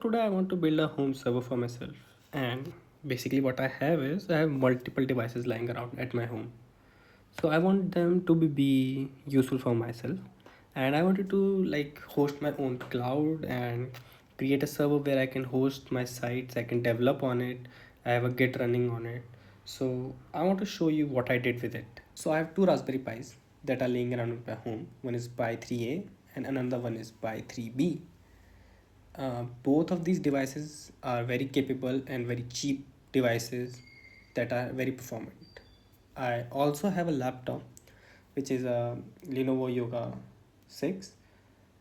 Today I want to build a home server for myself, and basically what I have is I have multiple devices lying around at my home. So I want them to be useful for myself, and I wanted to like host my own cloud and create a server where I can host my sites, I can develop on it, I have a Git running on it. So I want to show you what I did with it. So I have two Raspberry Pis that are laying around at my home. One is Pi 3A and another one is Pi 3B. Both of these devices are very capable and very cheap devices that are very performant. I also have a laptop which is a Lenovo Yoga 6,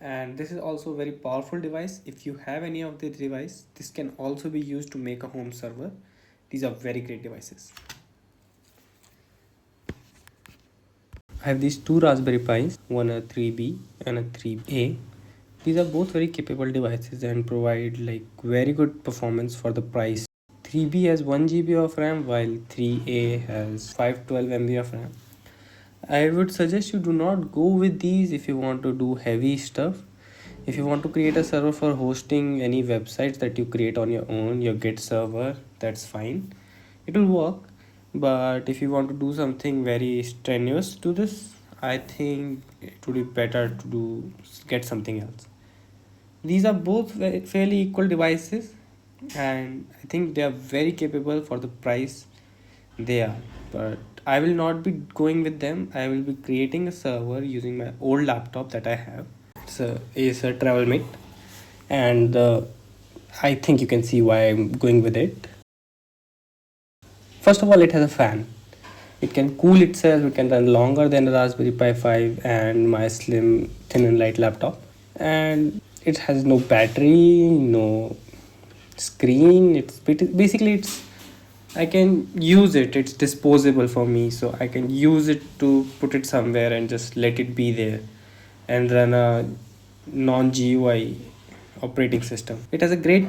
and this is also a very powerful device. If you have any of the device, this can also be used to make a home server. These are very great devices. I have these two Raspberry Pis, one a 3B and a 3A. These are both very capable devices and provide like very good performance for the price. 3B has 1 GB of RAM while 3A has 512 MB of RAM. I would suggest you do not go with these if you want to do heavy stuff. If you want to create a server for hosting any websites that you create on your own, your Git server, that's fine. It will work. But if you want to do something very strenuous to this, I think it would be better to get something else. These are both fairly equal devices, and I think they are very capable for the price they are. But I will not be going with them. I will be creating a server using my old laptop that I have. It's a Acer TravelMate, and I think you can see why I'm going with it. First of all, it has a fan. It can cool itself. It can run longer than the Raspberry Pi 5 and my slim, thin and light laptop. And it has no battery, no screen. It's I can use it. It's disposable for me, so I can use it to put it somewhere and just let it be there and run a non GUI operating system. It has a great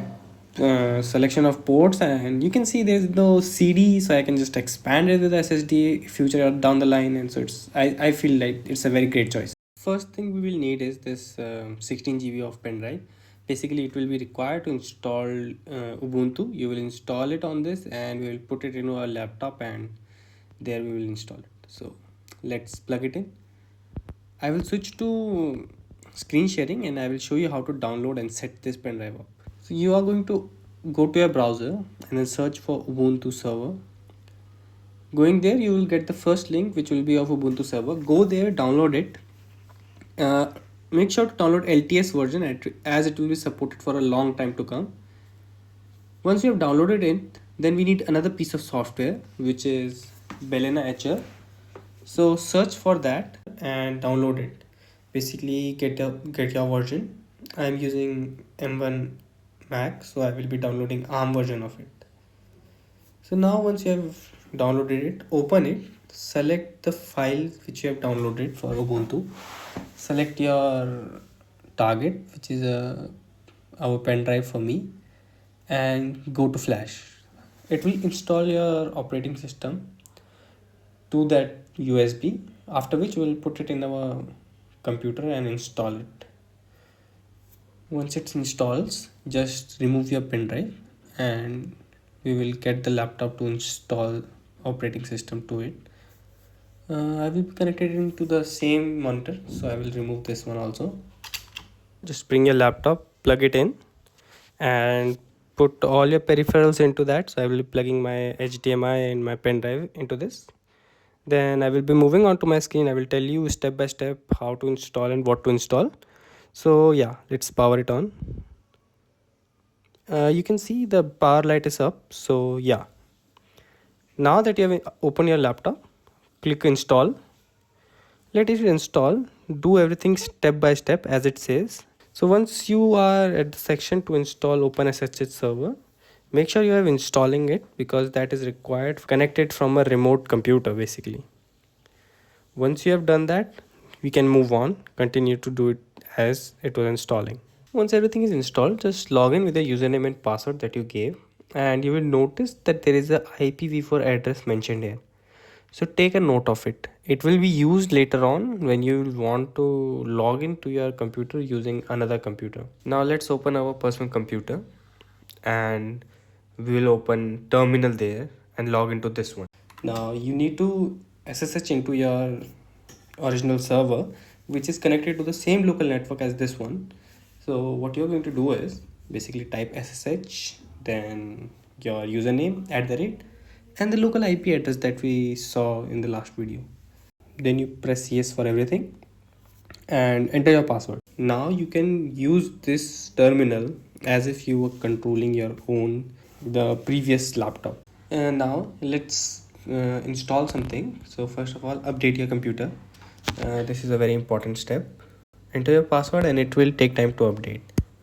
selection of ports, and you can see there's no CD, so I can just expand it with SSD future down the line, and so I feel like it's a very great choice. First thing we will need is this 16 GB of pen drive. Basically it will be required to install Ubuntu. You will install it on this and we will put it into our laptop, and there we will install it. So let's plug it in. I will switch to screen sharing and I will show you how to download and set this pen drive up. So you are going to go to your browser and then search for Ubuntu Server. Going there, you will get the first link, which will be of Ubuntu Server. Go there, download it. Make sure to download LTS version as it will be supported for a long time to come. Once you have downloaded it, then we need another piece of software, which is Balena HR. So search for that and download it. Basically get your version. I'm using M1 Mac, so I will be downloading ARM version of it. So now once you have downloaded it, open it, select the file which you have downloaded for Ubuntu, select your target, which is our pen drive for me, and go to flash. It will install your operating system to that USB, after which we will put it in our computer and install it. Once it installs, just remove your pen drive and we will get the laptop to install operating system to it. I will be connected into the same monitor, so I will remove this one also. Just bring your laptop, plug it in, and put all your peripherals into that. So I will be plugging my HDMI and my pen drive into this. Then I will be moving on to my screen. I will tell you step by step how to install and what to install. So yeah, let's power it on. You can see the power light is up. So yeah, now that you have opened your laptop, click install. Let it install. Do everything step by step as it says. So once you are at the section to install OpenSSH server, make sure you have installing it, because that is required connected from a remote computer basically. Once you have done that, we can move on, continue to do it as it was installing. Once everything is installed, just log in with the username and password that you gave, and you will notice that there is a IPv4 address mentioned here. So take a note of it. It will be used later on when you want to log into your computer using another computer. Now let's open our personal computer. and we will open terminal there and log into this one. Now you need to SSH into your original server, which is connected to the same local network as this one. So what you're going to do is basically type SSH, then your username @ and the local IP address that we saw in the last video. Then you press yes for everything and enter your password. Now you can use this terminal as if you were controlling your own the previous laptop. And now let's install something. So first of all, update your computer. This is a very important step. Enter your password and it will take time to update.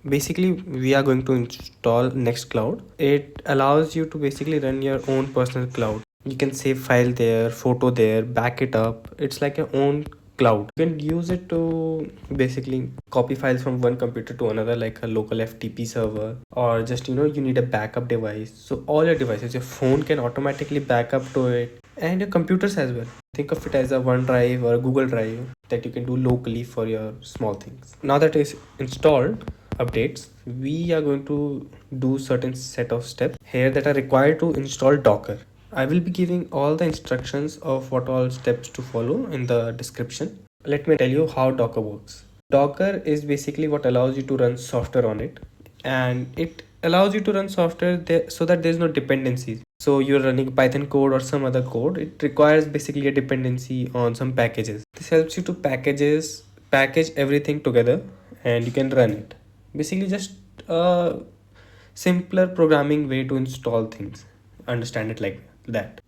Basically, we are going to install Nextcloud. It allows you to basically run your own personal cloud. You can save file there, photo there, back it up. It's like your own cloud. You can use it to basically copy files from one computer to another, like a local FTP server, or just you need a backup device. So all your devices, your phone can automatically back up to it, and your computers as well. Think of it as a OneDrive or a Google Drive that you can do locally for your small things. Now that is installed, updates, we are going to do certain set of steps here that are required to install Docker. I will be giving all the instructions of what all steps to follow in the description. Let me tell you how Docker works. Docker is basically what allows you to run software on it, and it allows you to run software there so that there's no dependencies. So you're running Python code or some other code, it requires basically a dependency on some packages. This helps you to package everything together and you can run it. Basically just a simpler programming way to install things. Understand it like that.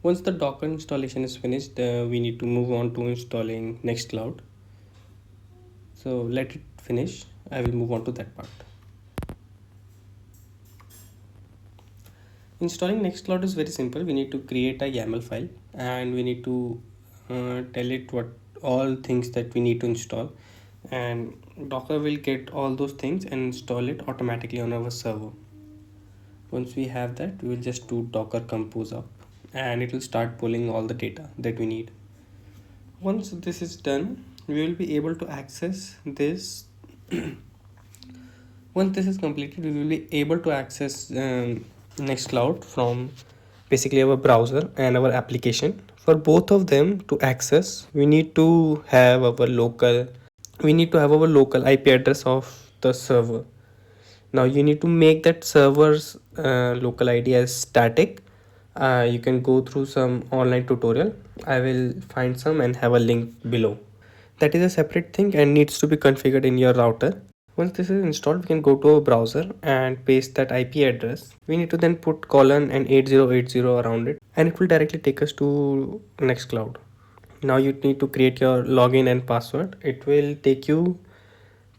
Once the Docker installation is finished, we need to move on to installing Nextcloud. So let it finish. I will move on to that part. Installing Nextcloud is very simple. We need to create a YAML file and we need to tell it what all things that we need to install, and Docker will get all those things and install it automatically on our server. Once we have that, we will just do Docker compose up and it will start pulling all the data that we need. Once this is done, we will be able to access this. Once this is completed, we will be able to access Nextcloud from basically our browser and our application. For both of them to access, we need to have our local IP address of the server. Now you need to make that server's local ID as static. You can go through some online tutorial. I will find some and have a link below. That is a separate thing and needs to be configured in your router. Once this is installed, we can go to our browser and paste that IP address. We need to then put colon and 8080 around it and it will directly take us to Nextcloud. Now you need to create your login and password. It will take you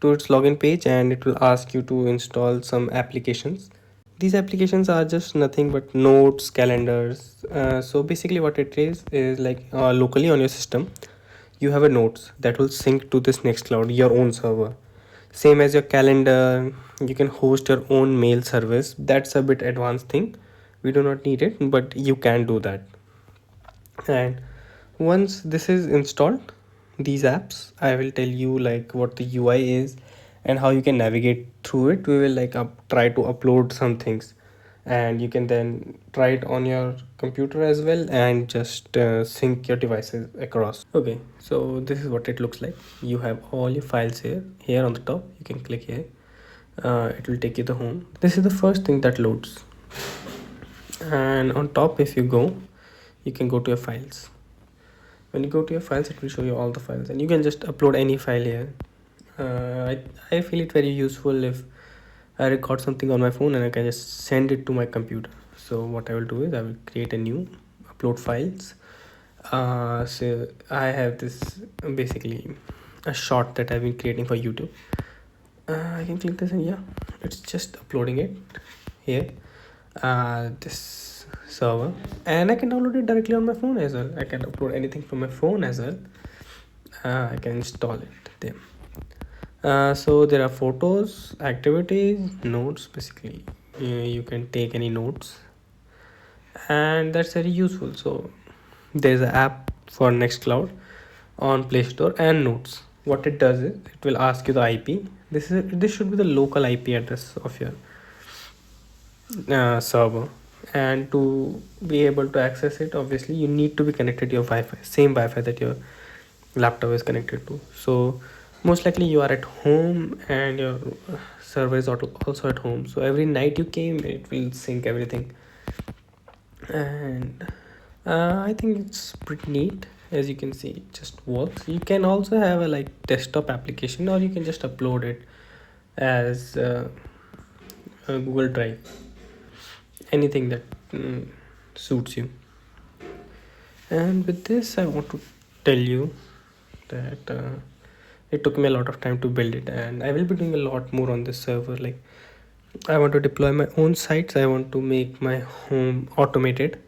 to its login page and it will ask you to install some applications. These applications are just nothing but notes, calendars. So basically what it is like locally on your system, you have a notes that will sync to this Nextcloud, your own server. Same as your calendar, you can host your own mail service. That's a bit advanced thing. We do not need it, but you can do that. And once this is installed, these apps, I will tell you like what the UI is and how you can navigate through it. We will like try to upload some things and you can then try it on your computer as well and just sync your devices across. Okay, so this is what it looks like. You have all your files here on the top. You can click here. It will take you to home. This is the first thing that loads, and on top if you go, you can go to your files. When you go to your files, it will show you all the files and you can just upload any file here. I feel it very useful if I record something on my phone and I can just send it to my computer. So what I will do is I will create a new upload files. So I have this basically a short that I've been creating for YouTube. I can click this and yeah, it's just uploading it here. This server, and I can download it directly on my phone as well. I can upload anything from my phone as well. I can install it there. So there are photos, activities, notes. Basically you can take any notes and that's very useful. So there's an app for Nextcloud on Play Store and notes. what it does is it will ask you the IP. This should be the local IP address of your server, and to be able to access it, obviously you need to be connected to your Wi-Fi, same Wi-Fi that your laptop is connected to. So most likely you are at home and your server is also at home, so every night you came, it will sync everything. And I think it's pretty neat. As you can see, it just works. You can also have a like desktop application, or you can just upload it as a Google Drive, anything that suits you. And with this I want to tell you that it took me a lot of time to build it, and I will be doing a lot more on this server. Like, I want to deploy my own sites, I want to make my home automated,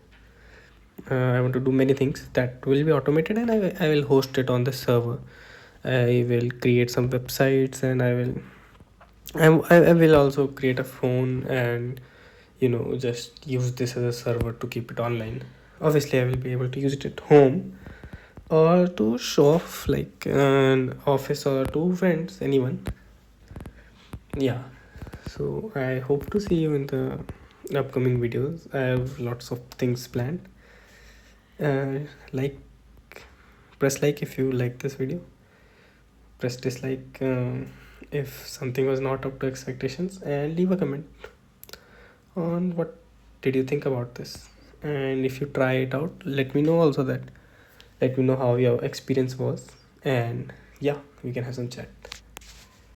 I want to do many things that will be automated, and I will host it on the server. I will create some websites, and I will also create a phone and just use this as a server to keep it online. Obviously I will be able to use it at home or to show off like an office or to friends, anyone. Yeah, so I hope to see you in the upcoming videos. I have lots of things planned. Like, press like if you like this video, press dislike if something was not up to expectations, and leave a comment on what did you think about this. And if you try it out, let me know also, that let me know how your experience was, and yeah, we can have some chat.